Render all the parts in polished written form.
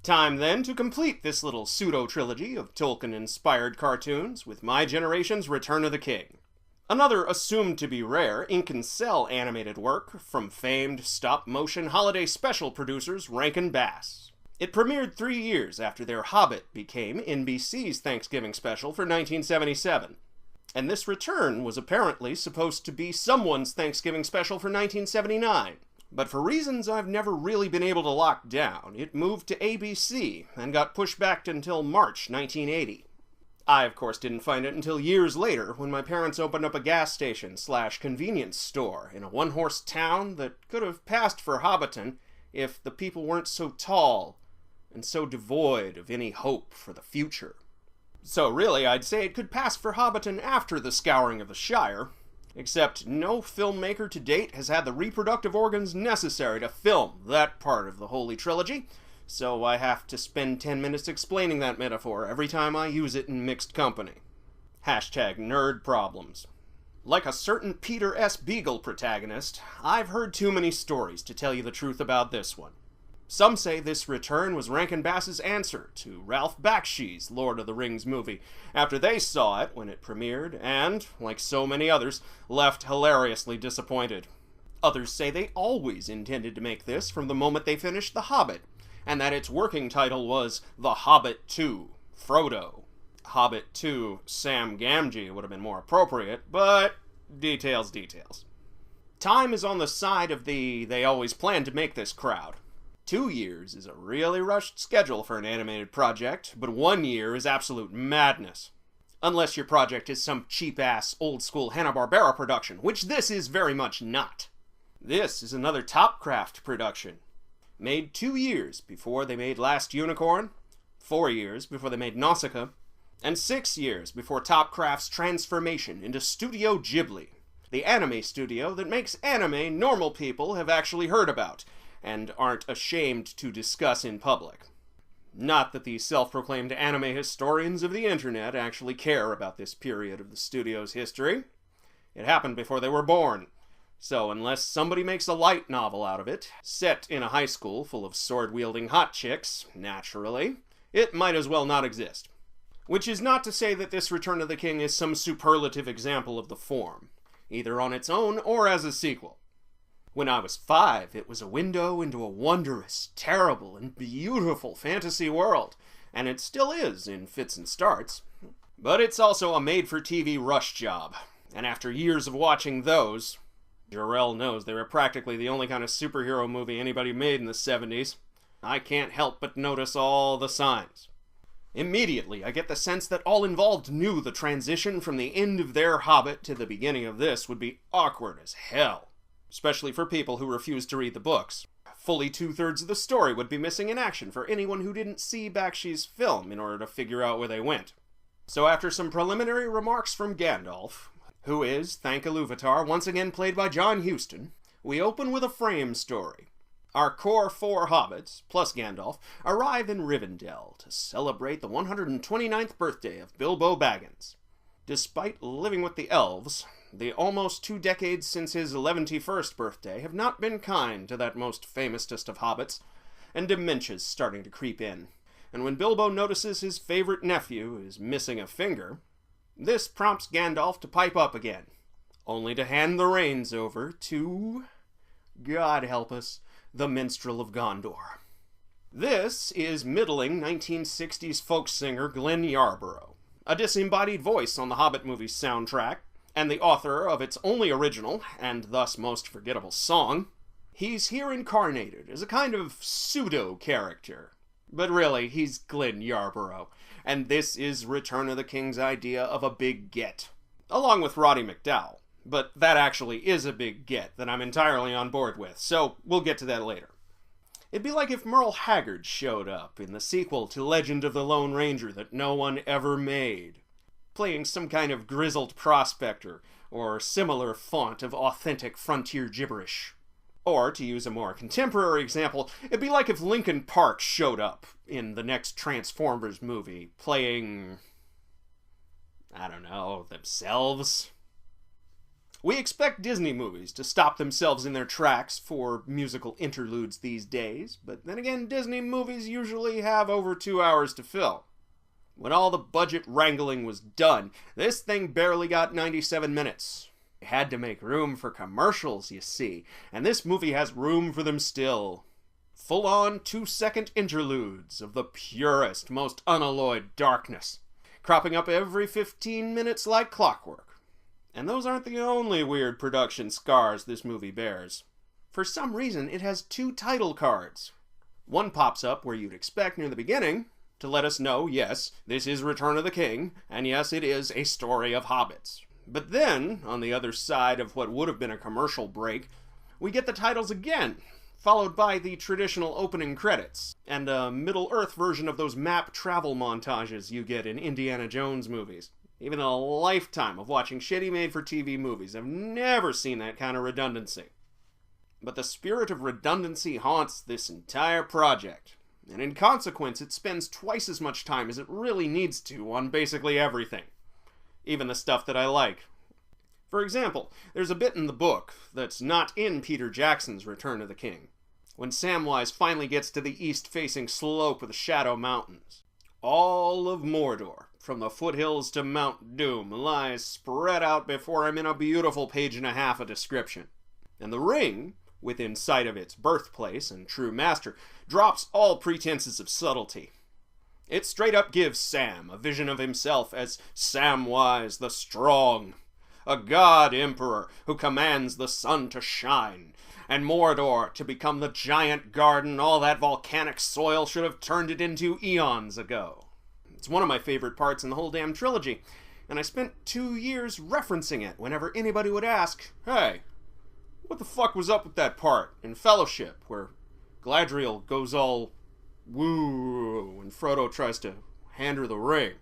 Time then to complete this little pseudo-trilogy of Tolkien-inspired cartoons with my generation's Return of the King. Another assumed-to-be rare ink-and-cell animated work from famed stop-motion holiday special producers Rankin Bass. It premiered 3 years after their Hobbit became NBC's Thanksgiving special for 1977. And this return was apparently supposed to be someone's Thanksgiving special for 1979. But for reasons I've never really been able to lock down, it moved to ABC and got pushed back until March 1980. I, of course, didn't find it until years later when my parents opened up a gas station/convenience store in a one-horse town that could have passed for Hobbiton if the people weren't so tall and so devoid of any hope for the future. So really, I'd say it could pass for Hobbiton after the Scouring of the Shire, except no filmmaker to date has had the reproductive organs necessary to film that part of the Holy Trilogy, so I have to spend 10 minutes explaining that metaphor every time I use it in mixed company. #nerd problems. Like a certain Peter S. Beagle protagonist, I've heard too many stories to tell you the truth about this one. Some say this return was Rankin Bass's answer to Ralph Bakshi's Lord of the Rings movie, after they saw it when it premiered, and, like so many others, left hilariously disappointed. Others say they always intended to make this from the moment they finished The Hobbit, and that its working title was The Hobbit 2, Frodo. Hobbit 2, Sam Gamgee would have been more appropriate, but details. Time is on the side of they always planned to make this crowd. 2 years is a really rushed schedule for an animated project, but 1 year is absolute madness. Unless your project is some cheap-ass, old-school Hanna-Barbera production, which this is very much not. This is another Topcraft production. Made 2 years before they made Last Unicorn, 4 years before they made Nausicaa, and 6 years before Topcraft's transformation into Studio Ghibli, the anime studio that makes anime normal people have actually heard about, and aren't ashamed to discuss in public. Not that the self-proclaimed anime historians of the internet actually care about this period of the studio's history. It happened before they were born, so unless somebody makes a light novel out of it, set in a high school full of sword-wielding hot chicks, naturally, it might as well not exist. Which is not to say that this Return of the King is some superlative example of the form, either on its own or as a sequel. When I was 5, it was a window into a wondrous, terrible, and beautiful fantasy world, and it still is in fits and starts. But it's also a made-for-TV rush job, and after years of watching those, Jarrell knows they were practically the only kind of superhero movie anybody made in the 70s, I can't help but notice all the signs. Immediately, I get the sense that all involved knew the transition from the end of their Hobbit to the beginning of this would be awkward as hell. Especially for people who refused to read the books. Fully 2/3 of the story would be missing in action for anyone who didn't see Bakshi's film in order to figure out where they went. So after some preliminary remarks from Gandalf, who is, thank Iluvatar, once again played by John Huston, we open with a frame story. Our core 4 hobbits, plus Gandalf, arrive in Rivendell to celebrate the 129th birthday of Bilbo Baggins. Despite living with the elves, the almost 2 decades since his 11th birthday have not been kind to that most famousest of hobbits, and dementia's starting to creep in. And when Bilbo notices his favorite nephew is missing a finger, this prompts Gandalf to pipe up again, only to hand the reins over to, God help us, the Minstrel of Gondor. This is middling 1960s folk singer Glenn Yarborough, a disembodied voice on the Hobbit movie's soundtrack, and the author of its only original, and thus most forgettable song. He's here incarnated as a kind of pseudo-character. But really, he's Glenn Yarborough, and this is Return of the King's idea of a big get, along with Roddy McDowall. But that actually is a big get that I'm entirely on board with, so we'll get to that later. It'd be like if Merle Haggard showed up in the sequel to Legend of the Lone Ranger that no one ever made, playing some kind of grizzled prospector, or similar font of authentic frontier gibberish. Or, to use a more contemporary example, it'd be like if Linkin Park showed up in the next Transformers movie, playing, I don't know, themselves? We expect Disney movies to stop themselves in their tracks for musical interludes these days, but then again, Disney movies usually have over 2 hours to fill. When all the budget wrangling was done, this thing barely got 97 minutes. They had to make room for commercials, you see, and this movie has room for them still. Full-on 2-second interludes of the purest, most unalloyed darkness, cropping up every 15 minutes like clockwork. And those aren't the only weird production scars this movie bears. For some reason, it has 2 title cards. One pops up where you'd expect near the beginning, to let us know, yes, this is Return of the King, and yes, it is a story of hobbits. But then, on the other side of what would have been a commercial break, we get the titles again, followed by the traditional opening credits, and a Middle-earth version of those map travel montages you get in Indiana Jones movies. Even a lifetime of watching shitty made-for-TV movies, I've never seen that kind of redundancy. But the spirit of redundancy haunts this entire project, and in consequence it spends twice as much time as it really needs to on basically everything. Even the stuff that I like. For example, there's a bit in the book that's not in Peter Jackson's Return of the King, when Samwise finally gets to the east-facing slope of the Shadow Mountains. All of Mordor, from the foothills to Mount Doom, lies spread out before him in a beautiful 1.5 of description. And the ring, within sight of its birthplace and true master, drops all pretenses of subtlety. It straight up gives Sam a vision of himself as Samwise the Strong, a god-emperor who commands the sun to shine, and Mordor to become the giant garden all that volcanic soil should have turned it into eons ago. It's one of my favorite parts in the whole damn trilogy, and I spent 2 years referencing it whenever anybody would ask, hey, what the fuck was up with that part in Fellowship, where Galadriel goes all woo and Frodo tries to hand her the ring?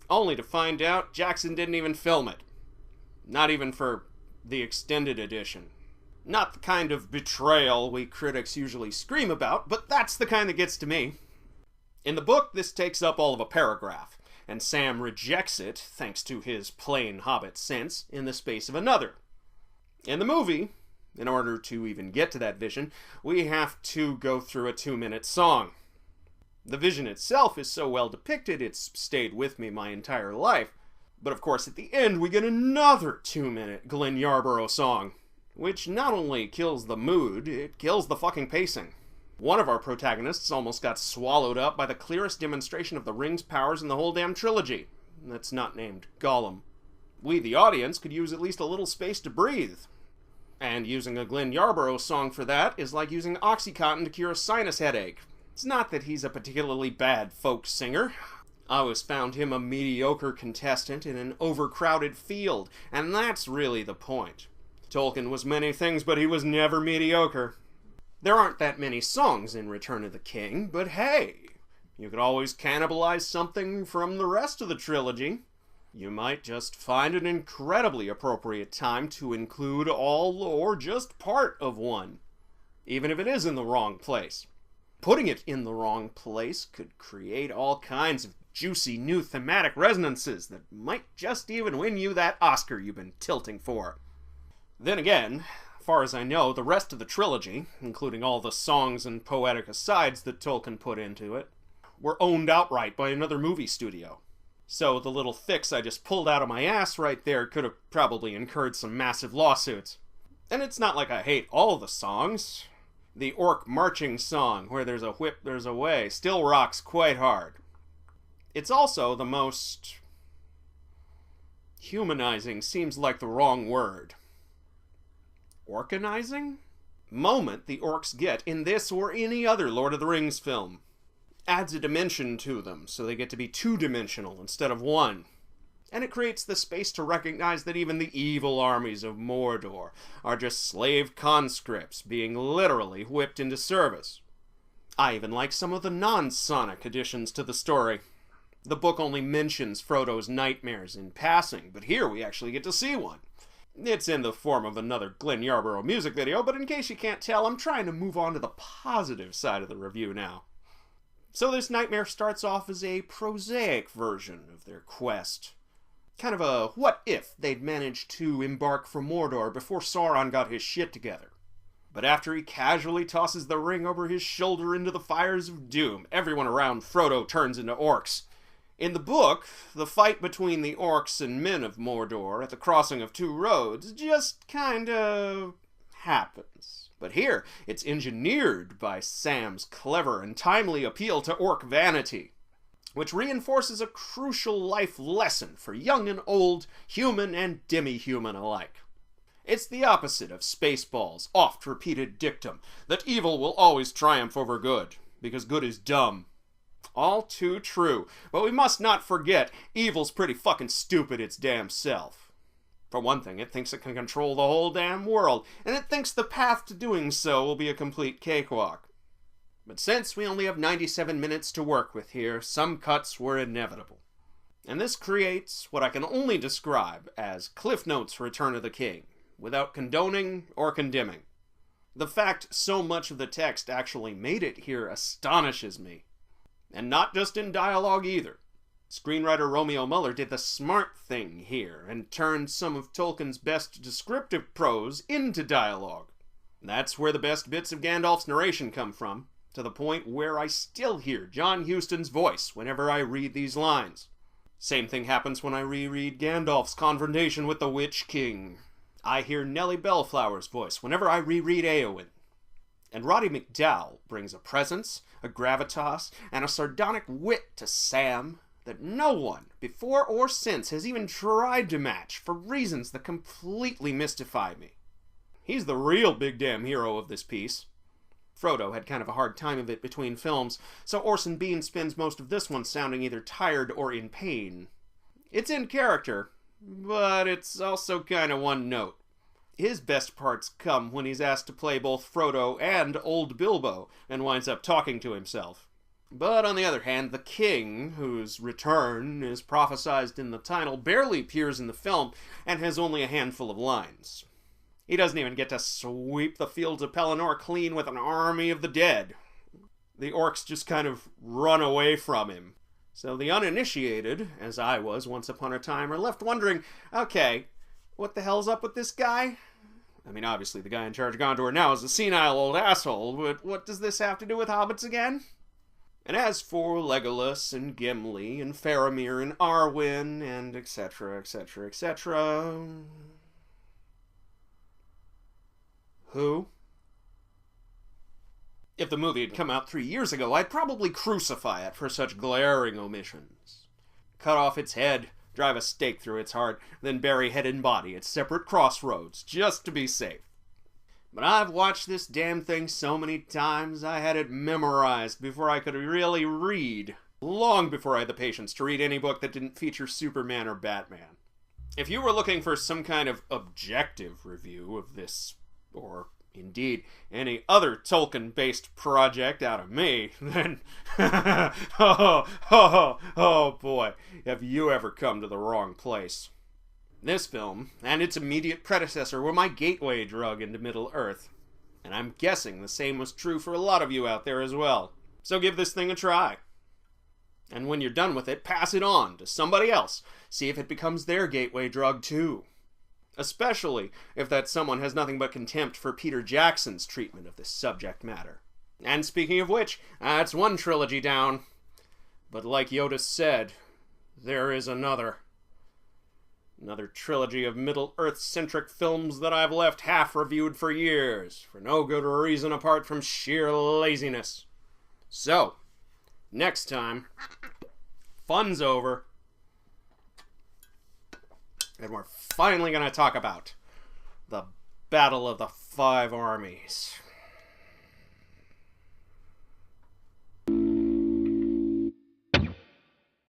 Only to find out Jackson didn't even film it. Not even for the extended edition. Not the kind of betrayal we critics usually scream about, but that's the kind that gets to me. In the book, this takes up all of a paragraph, and Sam rejects it, thanks to his plain hobbit sense, in the space of another. In the movie, in order to even get to that vision, we have to go through a 2-minute song. The vision itself is so well depicted, it's stayed with me my entire life. But of course, at the end, we get another 2-minute Glenn Yarborough song, which not only kills the mood, it kills the fucking pacing. One of our protagonists almost got swallowed up by the clearest demonstration of the ring's powers in the whole damn trilogy. That's not named Gollum. We, the audience, could use at least a little space to breathe. And using a Glenn Yarborough song for that is like using Oxycontin to cure a sinus headache. It's not that he's a particularly bad folk singer. I always found him a mediocre contestant in an overcrowded field, and that's really the point. Tolkien was many things, but he was never mediocre. There aren't that many songs in Return of the King, but hey, you could always cannibalize something from the rest of the trilogy. You might just find an incredibly appropriate time to include all or just part of one, even if it is in the wrong place. Putting it in the wrong place could create all kinds of juicy new thematic resonances that might just even win you that Oscar you've been tilting for. Then again, as far as I know, the rest of the trilogy, including all the songs and poetic asides that Tolkien put into it, were owned outright by another movie studio. So the little fix I just pulled out of my ass right there could have probably incurred some massive lawsuits. And it's not like I hate all the songs. The orc marching song, where there's a whip, there's a way, still rocks quite hard. It's also the most humanizing seems like the wrong word. Orcanizing? Moment the orcs get in this or any other Lord of the Rings film. Adds a dimension to them, so they get to be 2-dimensional instead of 1. And it creates the space to recognize that even the evil armies of Mordor are just slave conscripts being literally whipped into service. I even like some of the non-sonic additions to the story. The book only mentions Frodo's nightmares in passing, but here we actually get to see one. It's in the form of another Glenn Yarborough music video, but in case you can't tell, I'm trying to move on to the positive side of the review now. So this nightmare starts off as a prosaic version of their quest. Kind of a what if they'd managed to embark for Mordor before Sauron got his shit together. But after he casually tosses the ring over his shoulder into the fires of doom, everyone around Frodo turns into orcs. In the book, the fight between the orcs and men of Mordor at the crossing of two roads just kind of happens. But here, it's engineered by Sam's clever and timely appeal to orc vanity, which reinforces a crucial life lesson for young and old, human and demi-human alike. It's the opposite of Spaceballs' oft-repeated dictum that evil will always triumph over good, because good is dumb. All too true, but we must not forget evil's pretty fucking stupid its damn self. For one thing, it thinks it can control the whole damn world, and it thinks the path to doing so will be a complete cakewalk. But since we only have 97 minutes to work with here, some cuts were inevitable. And this creates what I can only describe as Cliff Notes Return of the King, without condoning or condemning. The fact so much of the text actually made it here astonishes me. And not just in dialogue either. Screenwriter Romeo Muller did the smart thing here and turned some of Tolkien's best descriptive prose into dialogue. That's where the best bits of Gandalf's narration come from, to the point where I still hear John Huston's voice whenever I read these lines. Same thing happens when I reread Gandalf's confrontation with the Witch King. I hear Nellie Bellflower's voice whenever I reread Éowyn. And Roddy McDowall brings a presence, a gravitas, and a sardonic wit to Sam that no one, before or since, has even tried to match for reasons that completely mystify me. He's the real big damn hero of this piece. Frodo had kind of a hard time of it between films, so Orson Bean spends most of this one sounding either tired or in pain. It's in character, but it's also kind of one note. His best parts come when he's asked to play both Frodo and Old Bilbo, and winds up talking to himself. But on the other hand, the king, whose return is prophesized in the title, barely appears in the film, and has only a handful of lines. He doesn't even get to sweep the fields of Pelennor clean with an army of the dead. The orcs just kind of run away from him. So the uninitiated, as I was once upon a time, are left wondering, okay, what the hell's up with this guy? I mean, obviously the guy in charge of Gondor now is a senile old asshole, but what does this have to do with hobbits again? And as for Legolas and Gimli and Faramir and Arwen and etc., etc., etc... Who? If the movie had come out 3 years ago, I'd probably crucify it for such glaring omissions. Cut off its head, drive a stake through its heart, then bury head and body at separate crossroads, just to be safe. But I've watched this damn thing so many times, I had it memorized before I could really read. Long before I had the patience to read any book that didn't feature Superman or Batman. If you were looking for some kind of objective review of this, or indeed any other Tolkien-based project out of me, then oh boy, have you ever come to the wrong place. This film, and its immediate predecessor, were my gateway drug into Middle-earth. And I'm guessing the same was true for a lot of you out there as well. So give this thing a try. And when you're done with it, pass it on to somebody else. See if it becomes their gateway drug too. Especially if that someone has nothing but contempt for Peter Jackson's treatment of this subject matter. And speaking of which, that's one trilogy down. But like Yoda said, there is another. Another trilogy of Middle-earth-centric films that I've left half-reviewed for years, for no good reason apart from sheer laziness. So, next time, fun's over, and we're finally going to talk about the Battle of the Five Armies.